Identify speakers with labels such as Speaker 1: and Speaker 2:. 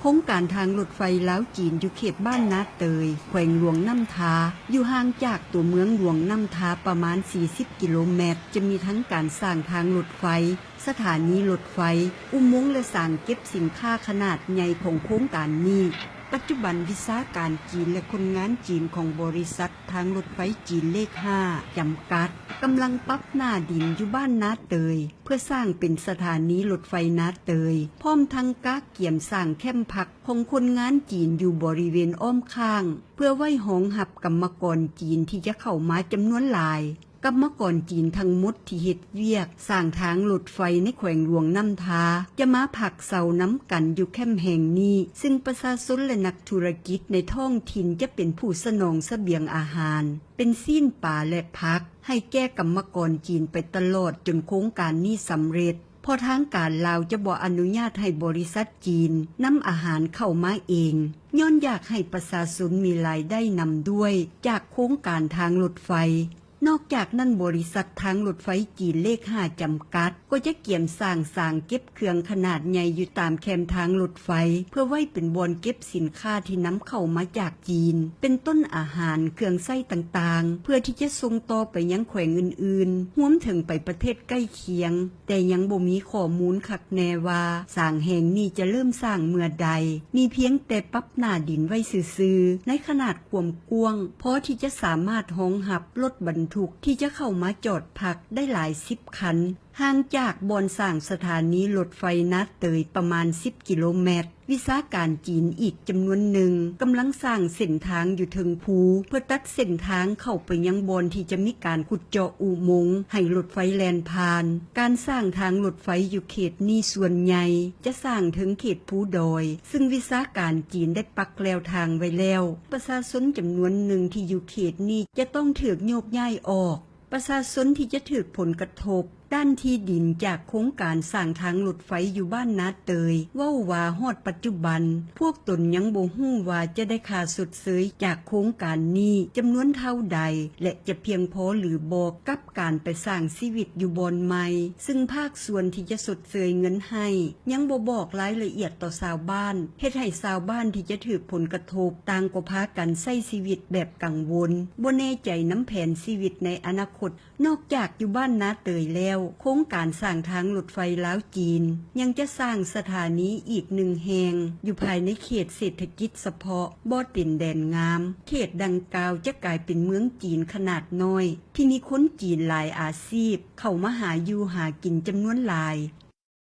Speaker 1: โครงการทางรถไฟลาวจีนอยู่เขตบ้านนาเตยแขวงหลวงน้ำทาอยู่ห่างจากตัวเมืองหลวงน้ำทาประมาณ40กิโลเมตรจะมีทั้งการสร้างทางรถไฟสถานีรถไฟอุโมงค์และสร้างเก็บสินค้าขนาดใหญ่ของโครงการนี้ปัจจุบันวิสาการจีนและคนงานจีนของบริษัททางรถไฟจีนเลข5จำกัดกำลังปรับหน้าดินอยู่บ้านนาเตยเพื่อสร้างเป็นสถานีรถไฟนาเตยพร้อมทั้งกะเกี่ยมสร้างแคมป์พักของคนงานจีนอยู่บริเวณอ้อมข้างเพื่อไว้รองรับกรรมกรจีนที่จะเข้ามาจำนวนหลายกรรมกรจีนทั้งหมดที่เฮ็ดเวียกสร้างทางรถไฟในแขวงหลวงน้ำทาจะมาผักเสาน้ำกันอยู่แคมป์แห่งนี้ซึ่งประชาชนและนักธุรกิจในท้องถิ่นจะเป็นผู้สนองเสบียงอาหารเป็นซีนป่าและผักให้แก่กรรมกรจีนไปตลอดจนโครงการนี้สำเร็จพอทางการลาวจะบ่อนุญาตให้บริษัทจีนนำอาหารเข้ามาเองย้อนอยากให้ประชาชนมีรายได้นำด้วยจากโครงการทางรถไฟนอกจากนั้นบริษัททางรถไฟจีนเลข5จำกัดก็จะเกี่ยมสร้างเก็บเครื่องขนาดใหญ่อยู่ตามแคมทางรถไฟเพื่อไว้เป็นบ่อนเก็บสินค้าที่นำเข้ามาจากจีนเป็นต้นอาหารเครื่องใช้ต่างๆเพื่อที่จะส่งต่อไปยังแขวงอื่นๆรวมถึงไปประเทศใกล้เคียงแต่ยังบ่มีข้อมูลคักแน่ว่าสร้างแห่งนี้จะเริ่มสร้างเมื่อใดมีเพียงแต่ปรับหน้าดินไว้ซื่อๆในขนาดความกว้างพอที่จะสามารถรองรับรถบรรทุกที่จะเข้ามาจอดพักได้หลาย10คันห่างจากบอนสร้างสถานีรถไฟนาเตยประมาณ10กิโลเมตรวิสาการจีนอีกจำนวนหนึ่งกำลังสร้างเส้นทางอยู่ถึงภูเพื่อตัดเส้นทางเข้าไปยังบอนที่จะมีการขุดเจาะอุโมงค์ให้รถไฟแล่นผ่านการสร้างทางรถไฟอยู่เขตนี้ส่วนใหญ่จะสร้างถึงเขตภูดอยซึ่งวิสาการจีนได้ปักแนวทางไว้แล้วประชาชนจำนวนหนึ่งที่อยู่เขตนี้จะต้องถูกโยกย้ายออกประชาชนที่จะถูกผลกระทบด้านที่ดินจากโครงการสร้างทางรถไฟอยู่บ้านนาเตยเว้าว่าฮอดปัจจุบันพวกตนยังบ่ฮู้ว่าจะได้ค่าสดเสยจากโครงการนี้จำนวนเท่าใดและจะเพียงพอหรือบ่กับการไปสร้างชีวิตอยู่บอนใหม่ซึ่งภาคส่วนที่จะสดเสยเงินให้ยังบ่บอกรายละเอียดต่อชาวบ้านเฮ็ดให้ชาวบ้านที่จะถูกผลกระทบต่างก็พากันใช้ชีวิตแบบกังวลบ่แน่ใจนำแผนชีวิตในอนาคตนอกจากอยู่บ้านนาเตยแล้วโครงการสร้างทางรถไฟลาวจีนยังจะสร้างสถานีอีก1แห่งอยู่ภายในเขตเศรษฐกิจเฉพาะบ่ตินแดนงามเขตดังกล่าวจะกลายเป็นเมืองจีนขนาดน้อยที่มีคนจีนหลายอาชีพเข้ามาหาอยู่หากินจำนวนหลาย